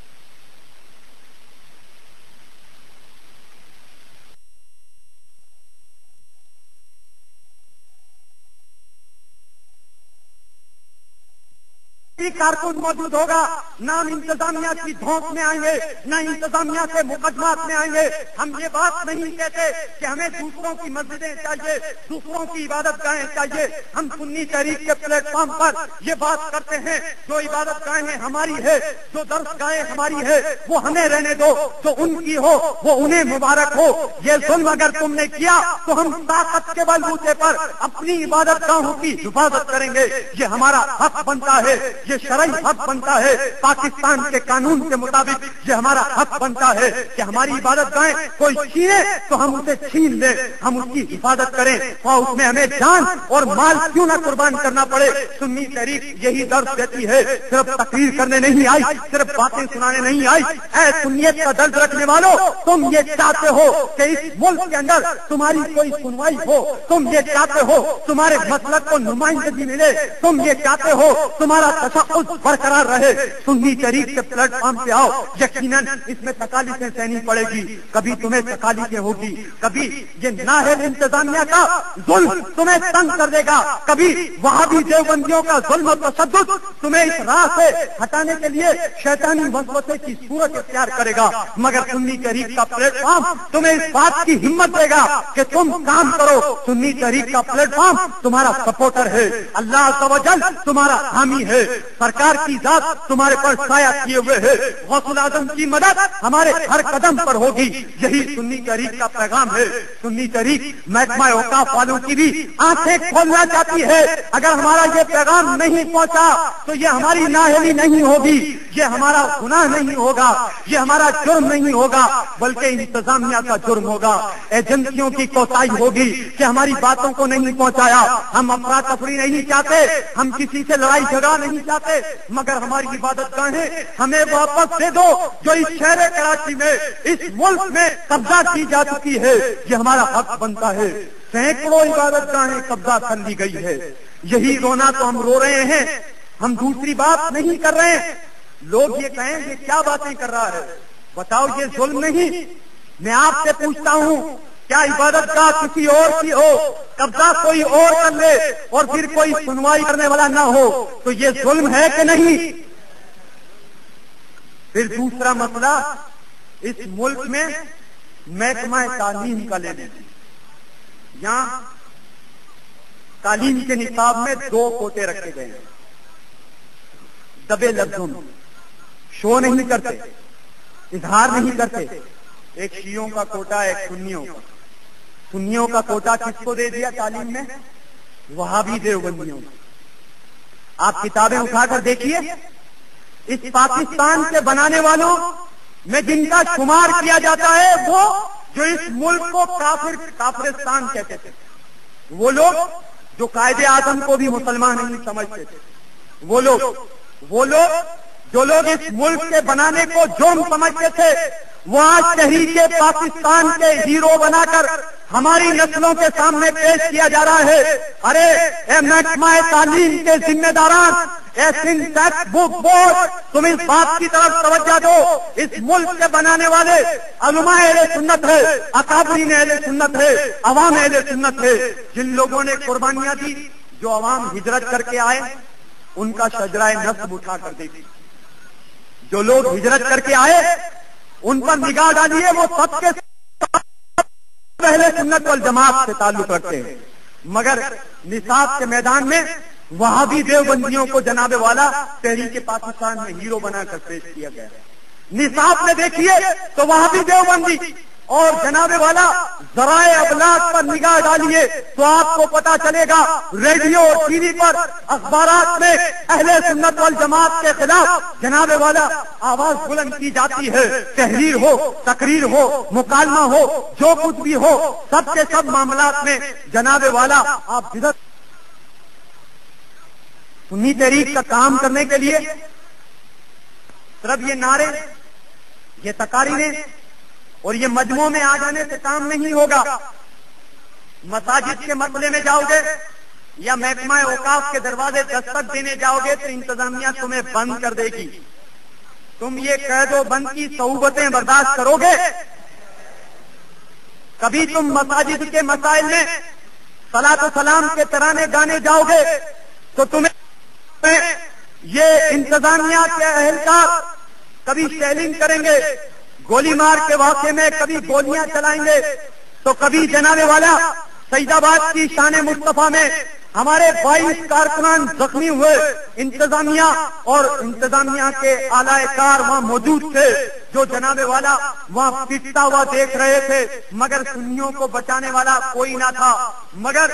کارکن موجود ہوگا، نہ ہم انتظامیہ کی دھوک میں آئیں گے، نہ انتظامیہ کے مقدمات میں آئیں گے۔ ہم یہ بات نہیں کہتے کہ ہمیں دوسروں کی مسجدیں چاہیے، دوسروں کی عبادت گاہیں چاہیے۔ ہم سنی تحریک کے پلیٹ فارم پر یہ بات کرتے ہیں، جو عبادت گاہیں ہماری ہے، جو درس گاہیں ہماری ہے، وہ ہمیں رہنے دو، جو ان کی ہو وہ انہیں مبارک ہو۔ یہ ظلم اگر تم نے کیا تو ہم طاقت کے بلبوتے پر اپنی عبادت گاہوں کی حفاظت کریں گے۔ یہ ہمارا حق بنتا ہے، یہ شرعی حق بنتا ہے، پاکستان کے قانون کے مطابق یہ ہمارا حق بنتا ہے کہ ہماری عبادت گاہیں کوئی چھینے تو ہم اسے چھین لیں، ہم اس کی حفاظت کریں، اور اس میں ہمیں جان اور مال کیوں نہ قربان کرنا پڑے۔ سنی تحریک یہی درس دیتی ہے، صرف تقریر کرنے نہیں آئی، صرف باتیں سنانے نہیں آئی۔ اے سنیت کا درد رکھنے والوں، تم یہ چاہتے ہو کہ اس ملک کے اندر تمہاری کوئی سنوائی ہو، تم یہ چاہتے ہو تمہارے مسلک کو نمائندگی ملے، تم یہ چاہتے ہو تمہارا تشخص برقرار رہے، سنی تحریک کے پلیٹ فارم پہ آؤ، یقیناً اس میں تکالیفیں سہنی پڑے گی، کبھی تمہیں تکالیفیں ہوگی، کبھی یہ نااہل انتظامیہ کا ظلم تمہیں تنگ کر دے گا، کبھی وہابی دیوبندیوں کا ظلم و تشدد تمہیں اس راہ سے ہٹانے کے لیے شیطانی وسوسے کی صورت اختیار کرے گا، مگر سنی تحریک کا پلیٹ فارم تمہیں اس بات کی ہمت دے گا کہ تم کام کرو، سنی تحریک کا پلیٹ فارم تمہارا سپورٹر ہے، اللہ عز و جل تمہارا حامی ہے، سرکار کی ذات تمہارے پر سایہ کیے ہوئے ہے، غوث الاعظم کی مدد ہمارے ہر قدم پر ہوگی، یہی سنی تحریک کا پیغام ہے۔ سنی تحریک محکمہ اوقاف والوں کی بھی آنکھیں کھولنا چاہتی ہے، اگر ہمارا یہ پیغام نہیں پہنچا تو یہ ہماری نااہلی نہیں ہوگی، یہ ہمارا گناہ نہیں ہوگا، یہ ہمارا جرم نہیں ہوگا، بلکہ انتظامیہ کا جرم ہوگا، ایجنسیوں کی کوتاہی ہوگی کہ ہماری باتوں کو نہیں پہنچایا۔ ہم افراتفری نہیں چاہتے، ہم کسی سے لڑائی جھگڑا نہیں چاہتے، مگر ہماری عبادت گاہیں ہمیں واپس دے دو جو اس شہر کراچی میں، اس ملک میں قبضہ کی جا چکی ہے، یہ ہمارا حق بنتا ہے۔ سینکڑوں عبادت گاہیں قبضہ کر لی گئی ہے، یہی رونا تو ہم رو رہے ہیں، ہم دوسری بات نہیں کر رہے ہیں۔ لوگ یہ کہیں یہ کیا باتیں کر رہا ہے، بتاؤ یہ ظلم نہیں؟ میں آپ سے پوچھتا ہوں، کیا عبادت گاہ کسی اور کی ہو، قبضہ کوئی اور کر لے اور پھر کوئی سنوائی کرنے والا نہ ہو تو یہ ظلم ہے کہ نہیں؟ پھر دوسرا مسئلہ اس ملک میں محکمہ تعلیم کا لے لیجیے، یہاں تعلیم کے نصاب میں 2 کوٹے رکھے گئے ہیں، دبے لفظوں میں، شو نہیں کرتے، اظہار نہیں کرتے، ایک شیعوں کا کوٹا، ایک سنیوں کا۔ سنیوں کا کوٹا کس کو دے دیا تعلیم میں؟ وہابی دیوبندیوں کو۔ آپ کتابیں اٹھا کر دیکھیے، اس پاکستان کے بنانے والوں میں جن کا شمار کیا جاتا ہے وہ جو اس ملک کو کافرستان کہتے تھے، وہ لوگ جو قائد اعظم کو بھی مسلمان نہیں سمجھتے تھے، وہ لوگ جو لوگ اس ملک کے بنانے کو جرم سمجھتے تھے، وہ آج تحریک پاکستان کے ہیرو بنا کر ہماری نسلوں کے سامنے پیش کیا جا رہا ہے۔ ارے اے محکمہ تعلیم کے ذمہ داران، اے ٹیکسٹ بک بورڈ، تم اس بات کی طرف توجہ دو، اس ملک کے بنانے والے علماء اہل سنت ہے، اکابرین اہل سنت ہے، عوام اہل سنت ہے، جن لوگوں نے قربانیاں دی، جو عوام ہجرت کر کے آئے ان کا شجرہ نسب اٹھا کر دیکھی، جو لوگ ہجرت کر کے آئے ان پر نگاہ ڈالیے، وہ سب کے اہل سنت والجماعت سے تعلق رکھتے ہیں، مگر نصاب کے میدان میں وہابی دیوبندیوں کو جناب والا تحریک پاکستان میں ہیرو بنا کر پیش کیا گیا۔ نصاب میں دیکھیے تو وہابی دیوبندی اور جناب والا ذرائع ابلاغ پر نگاہ ڈالیے تو آپ کو پتا چلے گا، ریڈیو اور ٹی وی پر، اخبارات میں اہل سنت والجماعت کے خلاف جناب والا آواز بلند کی جاتی ہے، تحریر ہو، تقریر ہو، مکالمہ ہو، جو کچھ بھی ہو، سب کے سب معاملات میں جناب والا آپ بدعت۔ سنی تحریک کا کام کرنے کے لیے صرف یہ نعرے، یہ تقاریریں اور یہ مجموعوں میں آ جانے سے کام نہیں ہوگا۔ مساجد کے مسئلے میں جاؤ گے یا محکمہ اوقاف کے دروازے دستک دینے جاؤ گے تو انتظامیہ تمہیں بند کر دے گی۔ تم یہ قید و بند کی صعوبتیں برداشت کرو گے؟ کبھی تم مساجد کے مسائل میں صلاۃ و سلام کے ترانے گانے جاؤ گے تو تمہیں یہ انتظامیہ کے اہلکار کبھی شیلنگ کریں گے، گولی مار کے واقعے میں کبھی گولیاں چلائیں گے، تو کبھی جناب والا سعید آباد کی شان مصطفیٰ میں ہمارے 22 کارکنان زخمی ہوئے، انتظامیہ اور انتظامیہ کے اعلی کار وہاں موجود تھے جو جناب والا وہاں پٹتا ہوا دیکھ رہے تھے، مگر سنیوں کو بچانے والا کوئی نہ تھا، مگر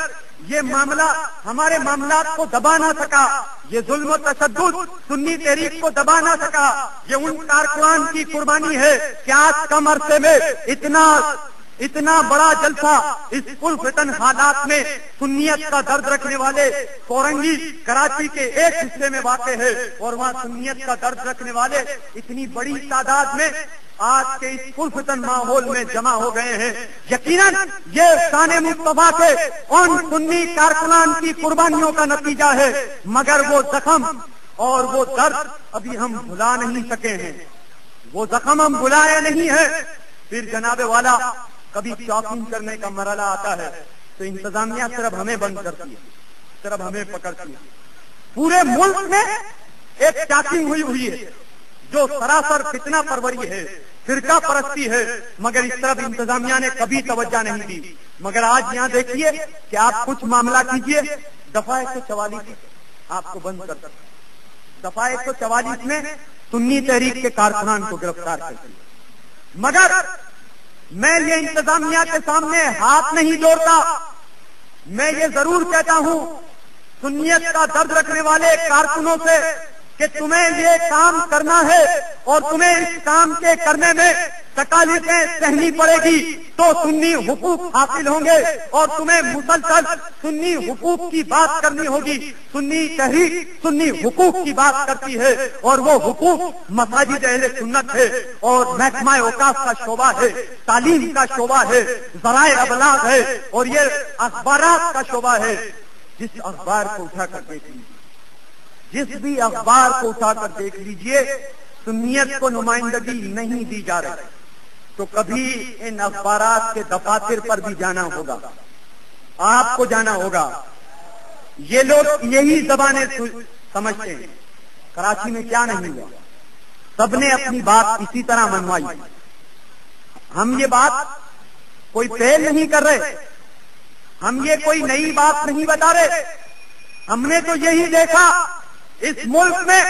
یہ معاملہ ہمارے معاملات کو دبا نہ سکا، یہ ظلم و تشدد سنی تحریک کو دبا نہ سکا۔ یہ ان کارکنان کی قربانی ہے کہ آج کم عرصے میں اتنا بڑا جلسہ اس پرفتن حالات میں سنیت کا درد رکھنے والے کورنگی کراچی کے ایک حصے میں واقع ہے، اور وہاں سنیت کا درد رکھنے والے اتنی بڑی تعداد میں آج کے اس پرفتن ماحول میں جمع ہو گئے ہیں۔ یقیناً یہ شان مصطفیٰ کے ان سنی کارکنان کی قربانیوں کا نتیجہ ہے، مگر وہ زخم اور وہ درد ابھی ہم بھلا نہیں سکے ہیں، وہ زخم ہم بھلائے نہیں ہے۔ پھر جناب والا کبھی چاکنگ کرنے کا مرحلہ آتا ہے تو انتظامیہ صرف ہمیں بند کرتی ہے، صرف ہمیں پکڑتی ہے۔ پورے ملک میں ایک چاکنگ ہوئی ہے جو سراسر فتنہ پروری ہے، فرقہ پرستی ہے، مگر اس طرف انتظامیہ نے کبھی توجہ نہیں دی۔ مگر آج یہاں دیکھیے کہ آپ کچھ معاملہ کیجئے، دفعہ 144 آپ کو بند کر دیں۔ دفعہ 144 میں سنی تحریک کے کارکنان کو گرفتار کرتی ہے، مگر میں یہ انتظامیہ کے سامنے ہاتھ نہیں جوڑتا، میں یہ ضرور کہتا ہوں سنیت کا درد رکھنے والے کارکنوں سے کہ تمہیں یہ کام کرنا ہے اور تمہیں اس کام کے کرنے میں تکالیفیں سہنی پڑے گی تو سنی حقوق حاصل ہوں گے، اور تمہیں مسلسل سنی حقوق کی بات کرنی ہوگی۔ سنی تحریک سنی حقوق کی بات کرتی ہے، اور وہ حقوق مساجد اہل سنت ہے، اور محکمہ اوقاف کا شعبہ ہے، تعلیم کا شعبہ ہے، ذرائع ابلاغ ہے، اور یہ اخبارات کا شعبہ ہے۔ جس اخبار کو اٹھا کر دیکھ لیجیے، جس بھی اخبار کو اٹھا کر دیکھ لیجیے، سنیت کو نمائندگی نہیں دی جا رہی، تو کبھی ان اخبارات کے دفاتر پر بھی جانا ہوگا، آپ کو جانا ہوگا۔ یہ لوگ یہی زبانیں سمجھتے ہیں۔ کراچی میں کیا نہیں ہوا، سب نے اپنی بات اسی طرح منوائی۔ ہم یہ بات کوئی پہل نہیں کر رہے، ہم یہ کوئی نئی بات نہیں بتا رہے، ہم نے تو یہی دیکھا اس ملک میں،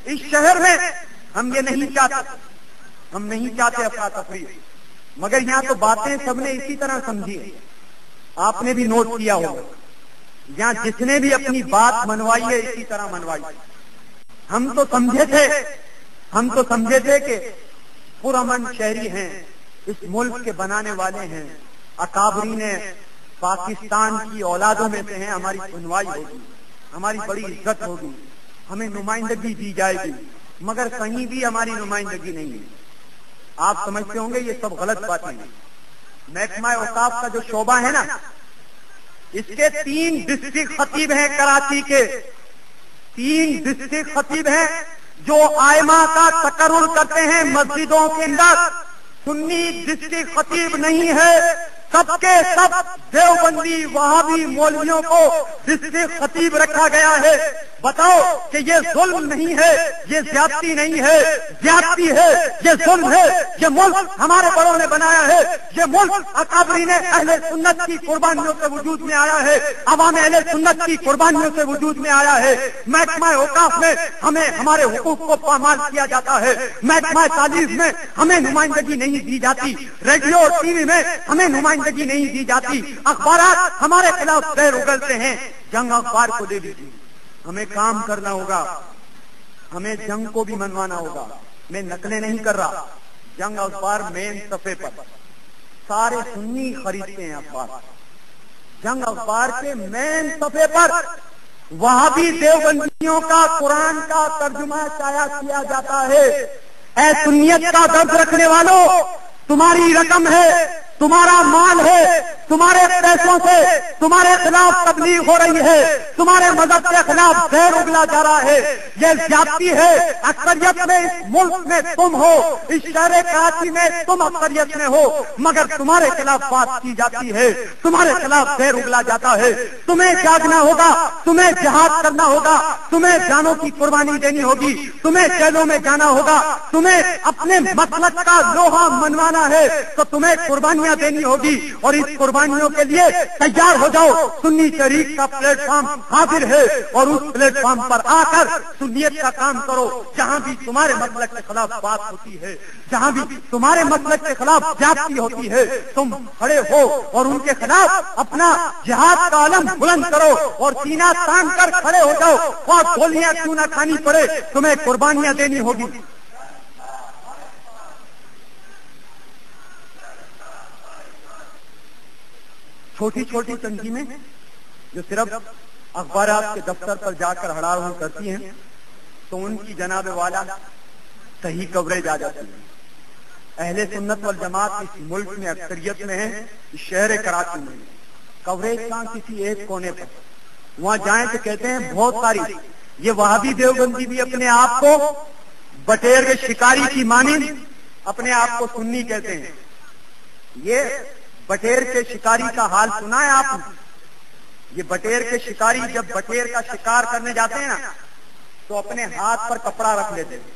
اس شہر میں۔ ہم یہ نہیں چاہتے، ہم نہیں چاہتے افراتفری، مگر یہاں تو باتیں سب نے اسی طرح سمجھی ہے۔ آپ نے بھی نوٹ کیا ہوگا، یہاں جس نے بھی اپنی بات منوائی ہے اسی طرح منوائی۔ ہم تو سمجھے تھے کہ پرامن شہری ہیں، اس ملک کے بنانے والے ہیں، اکابرین پاکستان کی اولادوں میں سے ہیں، ہماری سنوائی ہوگی، ہماری بڑی عزت ہوگی، ہمیں نمائندگی دی جائے گی، مگر کہیں بھی ہماری نمائندگی نہیں ہے۔ آپ سمجھتے ہوں گے یہ سب غلط باتیں ہیں۔ محکمہ اوقاف کا جو شعبہ ہے نا، اس کے 3 ڈسٹرکٹ خطیب ہیں کراچی کے، 3 ڈسٹرکٹ خطیب ہیں جو آئمہ کا تقرر کرتے ہیں مسجدوں کے اندر۔ سنی ڈسٹرکٹ خطیب نہیں ہے، سب کے سب دیوبندی وہابی مولویوں کو ڈسٹرکٹ خطیب رکھا گیا ہے۔ بتاؤ کہ یہ ظلم نہیں ہے، یہ زیادتی نہیں ہے، زیادتی ہے، یہ ظلم ہے۔ یہ ملک ہمارے بڑوں نے بنایا ہے، یہ ملک اکابرین اہل سنت کی قربانیوں سے وجود میں آیا ہے، عوام اہل سنت کی قربانیوں سے وجود میں آیا ہے۔ محکمہ اوقاف میں ہمیں ہمارے حقوق کو پامال کیا جاتا ہے، محکمہ تعلیم میں ہمیں نمائندگی نہیں دی جاتی، ریڈیو اور ٹی وی میں ہمیں نمائندگی نہیں دی جاتی، اخبارات ہمارے خلاف زہر اگلتے ہیں۔ جنگ اخبار کو دے دیجیے، ہمیں کام کرنا ہوگا، ہمیں جنگ کو بھی منوانا ہوگا۔ میں نقلیں نہیں کر رہا، جنگ اخبار مین صفحے پر سارے سنی خریدتے ہیں اخبار، جنگ اخبار کے مین صفحے پر وہابی دیوبندیوں کا قرآن کا ترجمہ شائع کیا جاتا ہے۔ اے سنیت کا درد رکھنے والوں، تمہاری رقم ہے، تمہارا مال ہے، تمہارے پیسوں سے تمہارے خلاف تبلیغ ہو رہی ہے، تمہارے مذہب کے خلاف زہر اگلا جا رہا ہے، یہ زیادتی ہے۔ اکثریت میں اس ملک میں تم ہو، اس شہر کراچی میں تم اکثریت میں ہو، مگر تمہارے خلاف بات کی جاتی ہے، تمہارے خلاف زہر اگلا جاتا ہے۔ تمہیں جاگنا ہوگا، تمہیں جہاد کرنا ہوگا، تمہیں جانوں کی قربانی دینی ہوگی، تمہیں جیلوں میں جانا ہوگا، تمہیں اپنے مسلک کا لوہا منوانا ہے تو تمہیں قربانیاں دینی ہوگی، اور اس قربانیوں کے لیے تیار ہو جاؤ۔ سنی تحریک کا پلیٹ فارم حاضر ہے، اور اس پلیٹ فارم پر آ کر سنیت کا کام کرو۔ جہاں بھی تمہارے مسلک کے خلاف بات ہوتی ہے، جہاں بھی تمہارے مسلک کے خلاف زیادتی ہوتی ہے، تم کھڑے ہو اور ان کے خلاف اپنا جہاد کا علم بلند کرو، اور سینہ تان کر کھڑے ہو جاؤ، اور گولیاں کیوں نہ کھانی پڑے، تمہیں قربانیاں دینی ہوگی۔ چھوٹی چھوٹی تنظیمیں جو صرف اخبارات کے دفتر پر جا کر ہڑاہڑ کرتی ہیں تو ان کی جناب والا صحیح کوریج آ جاتی ہے۔ اہل سنت والجماعت اس ملک میں اکثریت میں ہے، اس شہر کراچی میں کوریج کا کسی ایک کونے پر، وہاں جائیں تو کہتے ہیں بہت ساری یہ وہابی دیوبندی بھی اپنے آپ کو بٹیر کے شکاری کی مانند اپنے آپ کو سنی کہتے ہیں. یہ بٹیر کے شکاری کا حال سنا ہے آپ نے؟ یہ بٹیر کے شکاری جب بٹیر کا شکار کرنے جاتے ہیں نا تو اپنے ہاتھ پر کپڑا رکھ لیتے ہیں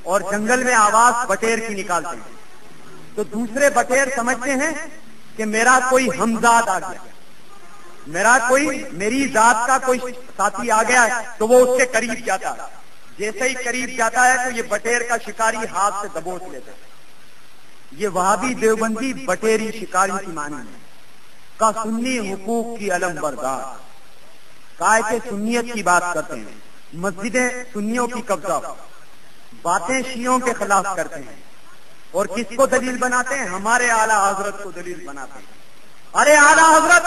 اور جنگل میں آواز بٹیر کی نکالتے ہیں. تو دوسرے بٹیر سمجھتے ہیں کہ میرا کوئی ہمزاد آ گیا, میری ذات کا کوئی ساتھی آ گیا ہے, تو وہ اس کے قریب جاتا ہے. جیسے ہی قریب جاتا ہے تو یہ بٹیر کا شکاری ہاتھ سے دبوچ لیتا ہے. یہ وہابی دیوبندی بٹیری شکاری کی معنی ہے کا سنی حقوق کی علم بردار. کائے کے سنیت کی بات کرتے ہیں, مسجدیں سنیوں کی قبضہ, باتیں شیعوں کے خلاف کرتے ہیں, اور کس کو دلیل بناتے ہیں؟ ہمارے اعلیٰ حضرت کو دلیل بناتے ہیں. ارے اعلیٰ حضرت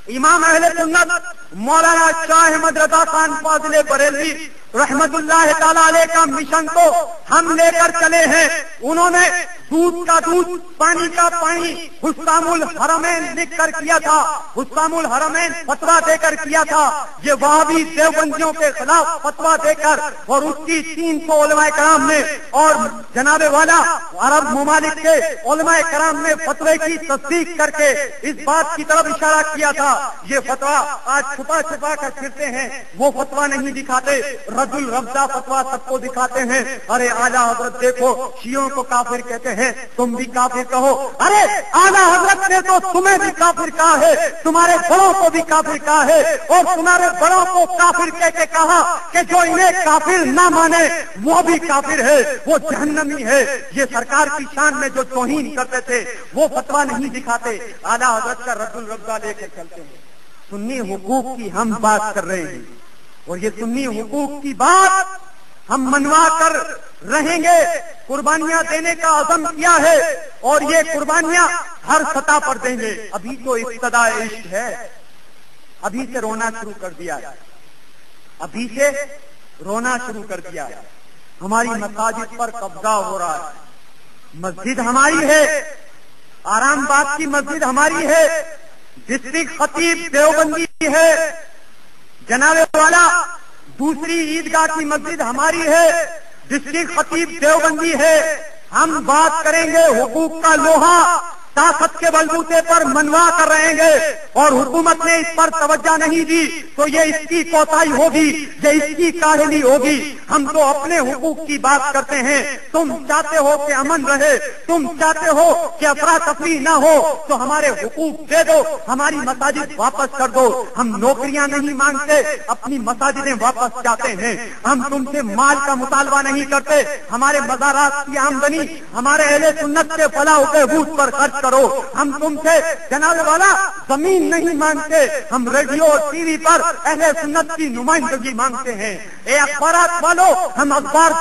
امام اہل سنت مولانا شاہ احمد رضا خان فاضل بریلوی رحمت اللہ تعالی علیہ کا مشن کو ہم لے کر چلے ہیں. انہوں نے دودھ کا دودھ, پانی کا پانی حسام الحرمین لکھ کر کیا تھا, حسام الحرمین فتوا دے کر کیا تھا. یہ وہابی دیوبندیوں کے خلاف فتوا دے کر اور اس کی 300 علماء کرام نے اور جناب والا عرب ممالک کے علماء کرام نے فتوے کی تصدیق کر کے اس بات کی طرف اشارہ کیا تھا. یہ فتوا آج چھپا چھپا کر پھرتے ہیں, وہ فتوا نہیں دکھاتے, رد الربضہ فتوا سب کو دکھاتے ہیں. ارے اعلیٰ حضرت دیکھو شیعوں کو کافر کہتے ہیں, تم بھی کافر کہو. ارے اعلیٰ حضرت نے تو تمہیں بھی کافر کہا ہے, تمہارے بڑوں کو بھی کافر کہا ہے, اور تمہارے بڑوں کو کافر کہہ کے کہا کہ جو انہیں کافر نہ مانے وہ بھی کافر ہے, وہ جہنمی ہے. یہ سرکار کی شان میں جو توہین کرتے تھے وہ فتوا نہیں دکھاتے, اعلیٰ حضرت کا رد الربضہ لے کے چلتے ہیں. سنی حقوق کی ہم بات کر رہے ہیں, اور یہ سنی حقوق کی بات ہم منوا کر رہیں گے. قربانیاں دینے کا عزم کیا ہے, اور یہ قربانیاں ہر سطح پر دیں گے. ابھی تو ابتدا عشق ہے, ابھی سے رونا شروع کر دیا ہے, ابھی سے رونا شروع کر دیا ہے. ہماری مساجد پر قبضہ ہو رہا ہے. مسجد ہماری ہے, آرام باغ کی مسجد ہماری ہے, ڈسٹرکٹ خطیب دیوبندی ہے, جناب والا دوسری عیدگاہ کی مسجد ہماری ہے, ڈسٹرکٹ خطیب دیوبندی ہے. ہم بات کریں گے حقوق کا لوہا طاقت کے بلبوتے پر منوا کر رہیں گے, اور حکومت نے اس پر توجہ نہیں دی تو یہ اس کی کوتاہی ہوگی, یہ اس کی کاہلی ہوگی. ہم تو اپنے حقوق کی بات کرتے ہیں. تم چاہتے ہو کہ امن رہے, تم چاہتے ہو کہ افراتفری نہ ہو, تو ہمارے حقوق دے دو, ہماری مساجد واپس کر دو. ہم نوکریاں نہیں مانگتے, اپنی مساجدیں واپس چاہتے ہیں. ہم تم سے مال کا مطالبہ نہیں کرتے, ہمارے مزارات کی آمدنی ہمارے اہل سنت کے فلاح و بہبود پر خرچ کرو. ہم تم سے جناب والا زمین نہیں مانگتے, ہم ریڈیو اور ٹی وی پر اہل سنت کی نمائندگی مانگتے ہیں. اے اخبارات والوں, ہم اخبار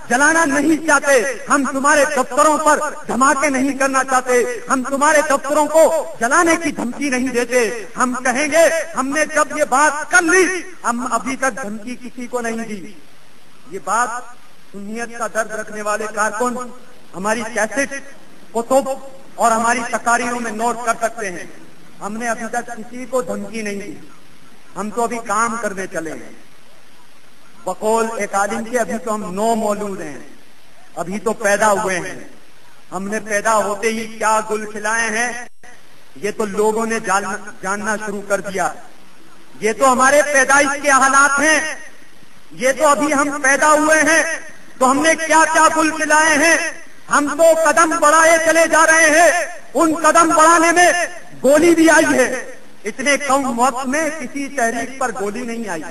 جلانا نہیں چاہتے, ہم تمہارے دفتروں پر دھماکے نہیں کرنا چاہتے, ہم تمہارے دفتروں کو جلانے کی دھمکی نہیں دیتے. ہم کہیں گے ہم نے جب یہ بات کر لی, ہم ابھی تک دھمکی کسی کو نہیں دی. یہ بات سنیت کا درد رکھنے والے کارکن ہماری کیسٹ کتب اور ہماری تقاریروں میں نوٹ کر سکتے ہیں. ہم نے ابھی تک کسی کو دھمکی نہیں دی, ہم تو ابھی کام کرنے چلے ہیں. بقول ایک عالم کے ابھی تو ہم نو مولود ہیں, ابھی تو پیدا ہوئے ہیں. ہم نے پیدا ہوتے ہی کیا گل کھلائے ہیں یہ تو لوگوں نے جاننا شروع کر دیا. یہ تو ہمارے پیدائش کے حالات ہیں, یہ تو ابھی ہم پیدا ہوئے ہیں تو ہم نے کیا کیا گل کھلائے ہیں. ہم تو قدم بڑھائے چلے جا رہے ہیں, ان قدم بڑھانے میں گولی بھی آئی ہے. اتنے کم وقت میں کسی تحریک پر گولی نہیں آئی.